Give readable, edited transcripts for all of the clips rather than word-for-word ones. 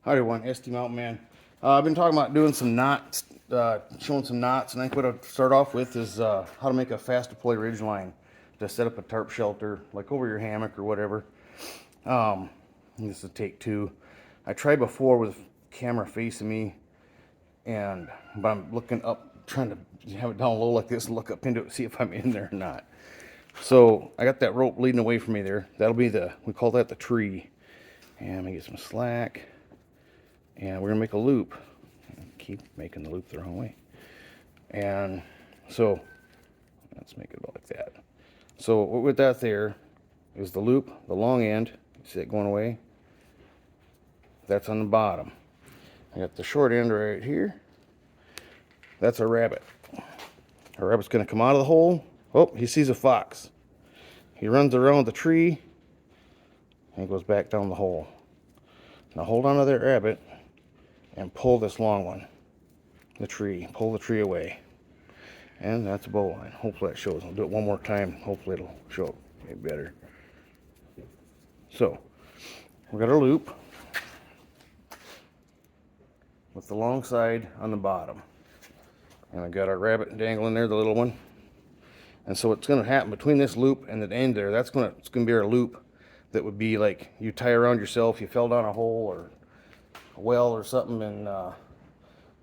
Howdy, everyone. SD Mountain Man. I've been talking about doing some knots, showing some knots, and I think what I'll start off with is how to make a fast deploy ridge line to set up a tarp shelter, like over your hammock or whatever. This is take two. I tried before with camera facing me, but I'm looking up, trying to have it down low like this, and look up into it, see if I'm in there or not. So I got that rope leading away from me there. That'll be we call that the tree. And I'm gonna get some slack. And we're gonna make a loop. Keep making the loop the wrong way. And so let's make it about like that. So with that there is the loop, the long end. You see it going away? That's on the bottom. I got the short end right here. That's a rabbit. Our rabbit's gonna come out of the hole. Oh, he sees a fox. He runs around the tree and goes back down the hole. Now hold on to that rabbit and pull this long one, the tree. Pull the tree away. And that's a bow line. Hopefully that shows. I'll do it one more time. Hopefully it'll show up better. So, we got our loop with the long side on the bottom. And I got our rabbit dangling there, the little one. And so what's going to happen between this loop and the end there, it's going to be our loop that would be like you tie around yourself, you fell down a hole or a well or something, and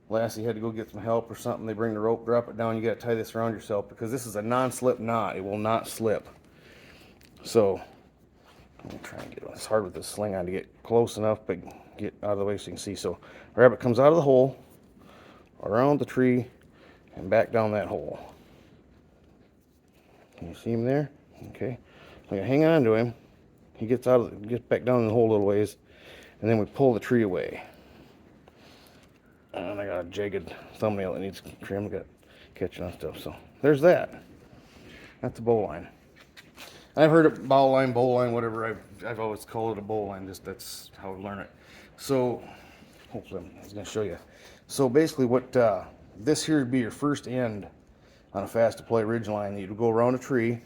Lassie had to go get some help or something. They bring the rope, drop it down. You got to tie this around yourself because this is a non-slip knot. It will not slip. So I'm gonna try and get it. It's hard with this sling on to get close enough, but get out of the way so you can see. So rabbit comes out of the hole, around the tree, and back down that hole. Can you see him there? Okay. I'm gonna hang on to him. He gets back down in the hole a little ways, and then we pull the tree away. And I got a jagged thumbnail that needs trim, got catching on stuff. So there's that. That's a bow line. I've heard it bow line, whatever. I've always called it a bow line. Just that's how I learn it. So hopefully I was going to show you. So basically, what this here would be your first end on a fast deploy ridge line. You'd go around a tree,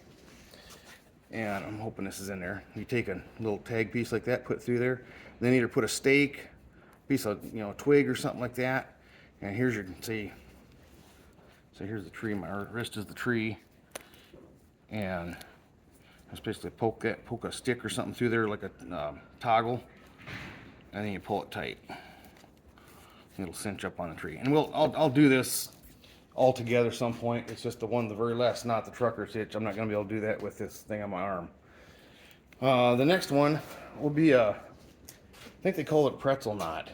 and I'm hoping this is in there. You take a little tag piece like that, put it through there, then either put a stake, piece of twig or something like that. And here's your see. So here's the tree. My wrist is the tree, and just basically poke a stick or something through there like a toggle, and then you pull it tight. It'll cinch up on the tree. And I'll do this all together some point. It's just the very last knot, the trucker's hitch. I'm not going to be able to do that with this thing on my arm. The next one will be I think they call it pretzel knot.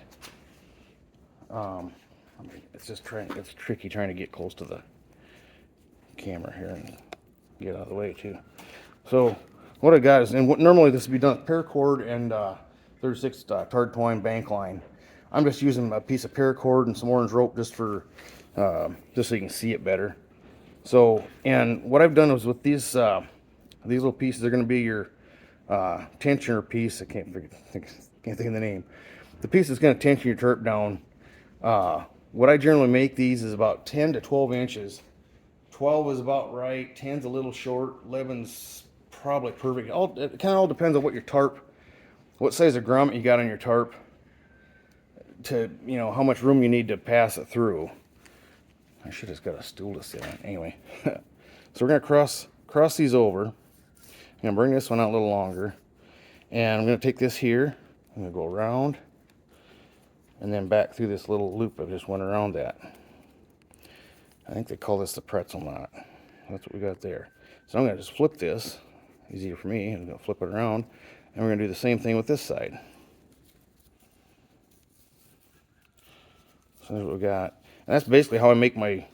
It's tricky trying to get close to the camera here and get out of the way too. So what I got is, and what normally this would be done with paracord and 36 tarp twine bank line. I'm just using a piece of paracord and some orange rope just so you can see it better. So, and what I've done is with these little pieces, they're going to be your tensioner piece. I can't think of the name. The piece that's going to tension your tarp down. What I generally make these is about 10 to 12 inches. 12 is about right. 10's a little short. 11's probably perfect. It kind of all depends on what size of grommet you got on your tarp, to how much room you need to pass it through. I should have got a stool to sit on. Anyway, so we're gonna cross these over. I'm gonna bring this one out a little longer, and I'm gonna take this here. I'm gonna go around, and then back through this little loop I just went around that. I think they call this the pretzel knot. That's what we got there. So I'm gonna just flip this. Easier for me. I'm gonna flip it around, and we're gonna do the same thing with this side. So there's what we got. And that's basically how I make my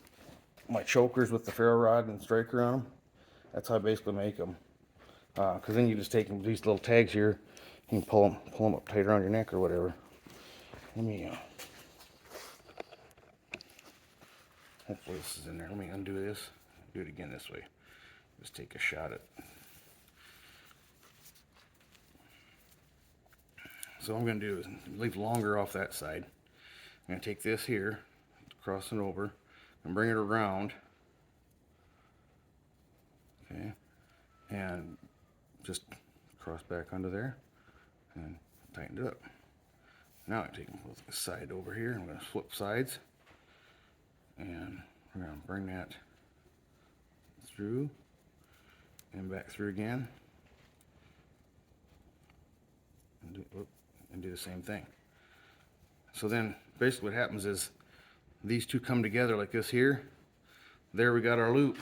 chokers with the ferro rod and striker on them. That's how I basically make them. Because then you just take these little tags here, you can pull them up tight around your neck or whatever. Let me hopefully this is in there. Let me undo this. Do it again this way. Just take a shot at. So what I'm going to do is leave longer off that side. I'm going to take this here, cross it over, and bring it around. Okay, and just cross back under there and tighten it up. Now I take the side over here. I'm going to flip sides, and we're going to bring that through and back through again, and do the same thing. So then basically what happens is these two come together like this here. There we got our loop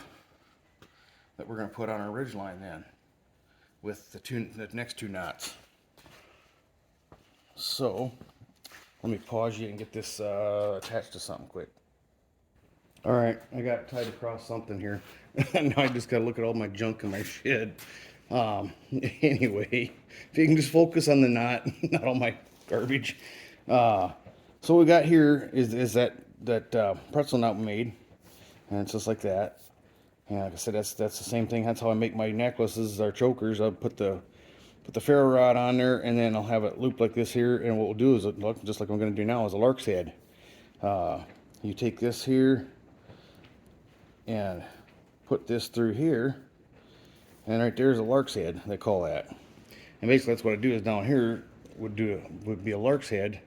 that we're going to put on our ridge line then with the next two knots. So let me pause you and get this attached to something quick. All right, I got it tied across something here. Now I just got to look at all my junk in my shed. Anyway, if you can just focus on the knot, not all my garbage. So what we got here is that pretzel knot we made, and it's just like that. And like I said, that's the same thing. That's how I make my necklaces, our chokers. I'll put the ferro rod on there, and then I'll have it looped like this here. And what we'll do is, look, just like I'm going to do now, is a lark's head. You take this here and put this through here, and right there's a lark's head, they call that. And basically that's what I do is down here would be a lark's head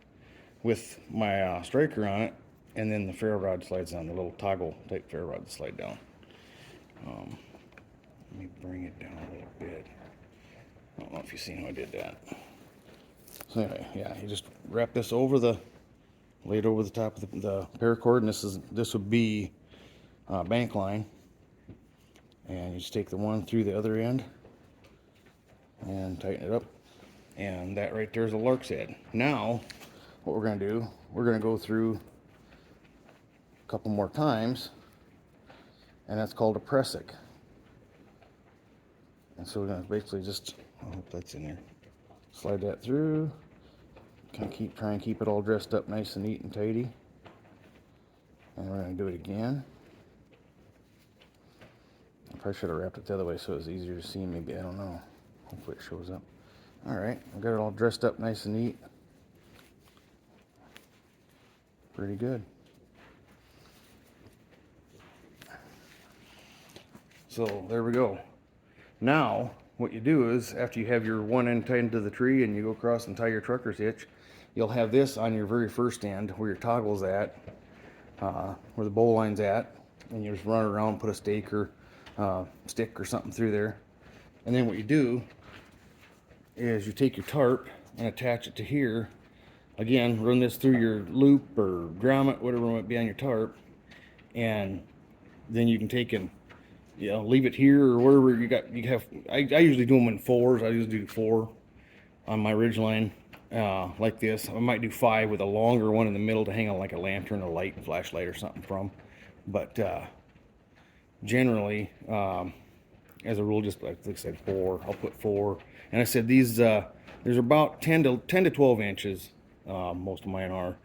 with my striker on it, and then the ferro rod slides down, the little toggle type ferro rod to slide down. Let me bring it down a little bit. I don't know if you've seen how I did that. So anyway, yeah, you just wrap this over lay it over the top of the paracord, and this would be bank line, and you just take the one through the other end and tighten it up, and that right there is a lark's head. Now what we're going to do, we're going to go through a couple more times, and that's called a pressic. And so we're going to basically just, I hope that's in there, slide that through, kind of try and keep it all dressed up nice and neat and tidy. And we're going to do it again. I probably should have wrapped it the other way so it was easier to see, maybe, I don't know. Hopefully it shows up. Alright, I've got it all dressed up nice and neat. Pretty good. So there we go. Now what you do is, after you have your one end tied into the tree and you go across and tie your trucker's hitch, you'll have this on your very first end where your toggle's at, where the bowl line's at, and you just run it around, put a stake or stick or something through there. And then what you do is you take your tarp and attach it to here. Again, run this through your loop or grommet, whatever might be on your tarp, and then you can take and leave it here or wherever you have. I usually do them in fours. I usually do 4 on my ridge line, like this. I might do 5 with a longer one in the middle to hang on like a lantern or light, flashlight or something from. But generally, as a rule, just like I said, 4. I'll put 4. And I said these, there's about 10 to 12 inches. Most of mine are.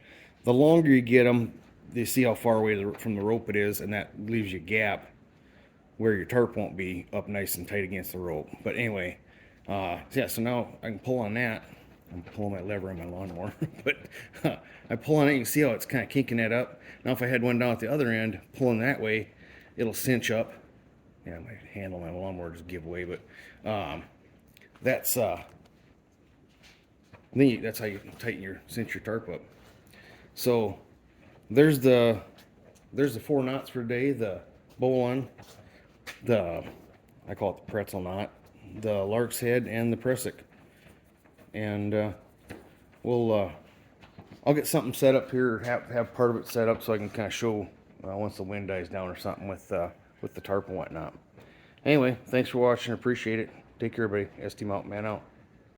The longer you get them, you see how far away from the rope it is, and that leaves you a gap where your tarp won't be up nice and tight against the rope. But anyway, yeah, so now I can pull on that. I'm pulling my lever on my lawnmower, but I pull on it, you can see how it's kind of kinking that up. Now if I had one down at the other end, pulling that way, it'll cinch up. Yeah, my handle on my lawnmower just give away, but that's how you cinch your tarp up. So there's the 4 knots for today. The bowl on, I call it the pretzel knot, the lark's head, and the pressic. And I'll get something set up here, have part of it set up so I can kind of show once the wind dies down or something with the tarp and whatnot. Anyway, thanks for watching. Appreciate it. Take care, everybody. ST Mountain Man out.